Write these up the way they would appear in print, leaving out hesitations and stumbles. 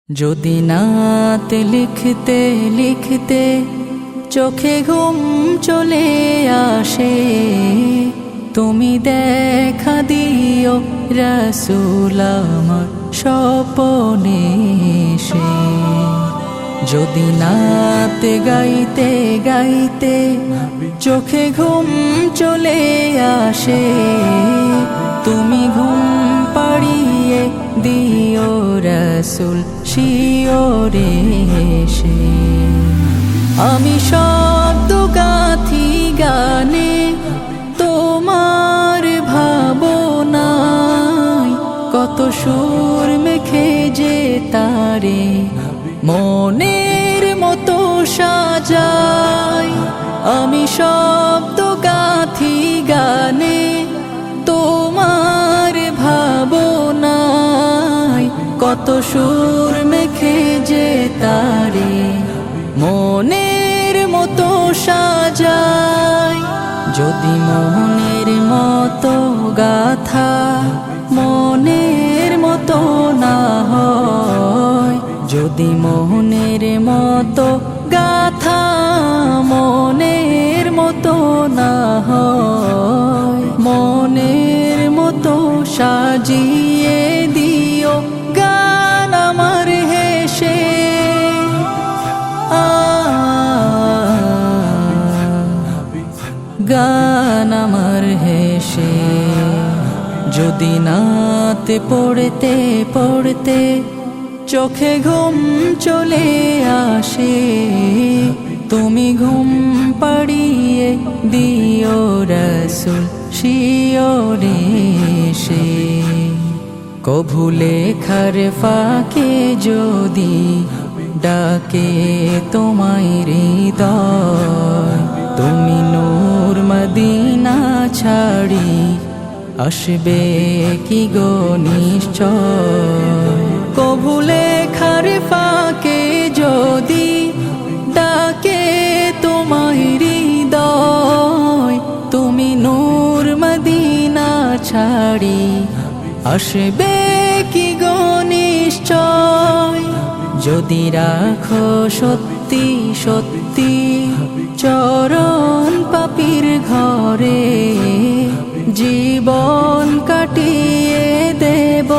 যদি নাত লিখতে লিখতে চোখে ঘুম চলে আসে, তুমি দেখা দিও রাসূল আমার স্বপ্নে এসে। যদি নাত গাইতে গাইতে চোখে ঘুম চলে আসে, তুমি ঘুম পাড়িয়ে দিও রাসূল শিওরে এসে। আমি শব্দ গাথি গানে তোমার ভাবনায়, কত সুর মেখে যে তারে মনের মতো সাজাই। আমি শব্দ গাথি গানে তোমার ভাবনায়, কত সুর মেখে যে তারে মনের মতো সাজাই। যদি মনের মতো গাথা মনের মতো না হয়, যদি মনের মতো গাথা মনের মতো না হয়, মনের মতো সাজিয়ে দিও গান আমার হেসে। গান আমার হেসে। যদি নাতে পড়তে পড়তে চোখে ঘুম চলে আসে, তুমি ঘুম পাড়িয়ে দিও রাসূল শিওরে এসে। কভু লেখার ফাঁকে যদি ডাকে তোমায় হৃদয়, তুমি নূর মদিনা ছাড়ি আসবে কি গো নিশ্চয়। কভু লেখার ফাঁকে যদি ডাকে তোমায় হৃদয়, তুমি নূর মদিনা ছাড়ি আসবে কি গো নিশ্চয়। যদি রাখো সত্যি সত্যি চরণ পাপীর ঘরে, জীবন কাটিয়ে দেব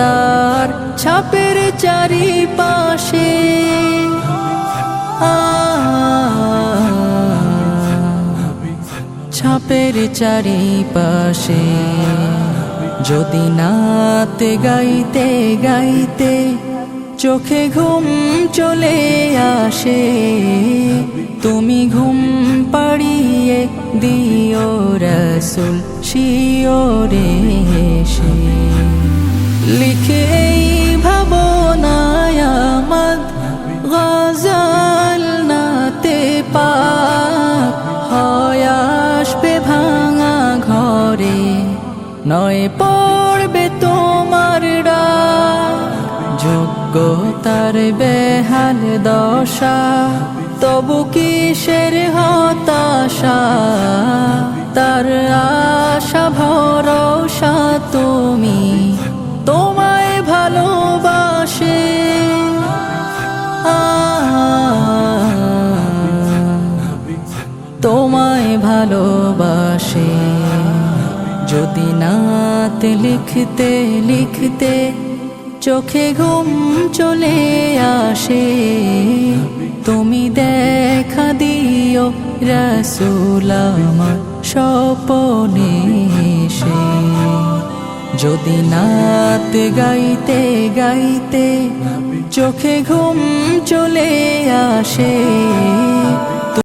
তার ছাপের চারিপাশে। ছাপের চারিপাশে। যদি নাত গাইতে গাইতে চোখে ঘুম চলে আসে, তুমি ঘুম পাড়িয়ে দিও রাসূল শিওরে এসে। লিখে এই ভাবনায় আমদ গজল নাতে পাক হয় আসবে ভাঙা ঘরে, নয় পড়বে তোমার ডাক। যোগ্যতার বেহাল দশা, তবু কিসের হতাশা, তার আশা ভরসা তুমি তোমায় ভালোবাসে। তোমায় ভালোবাসে। যদি নাত লিখতে লিখতে চোখে ঘুম চলে আসে, তুমি দেখা দিও রাসূল আমার স্বপ্নে এসে। যদি নাত গাইতে গাইতে চোখে ঘুম চলে আসে,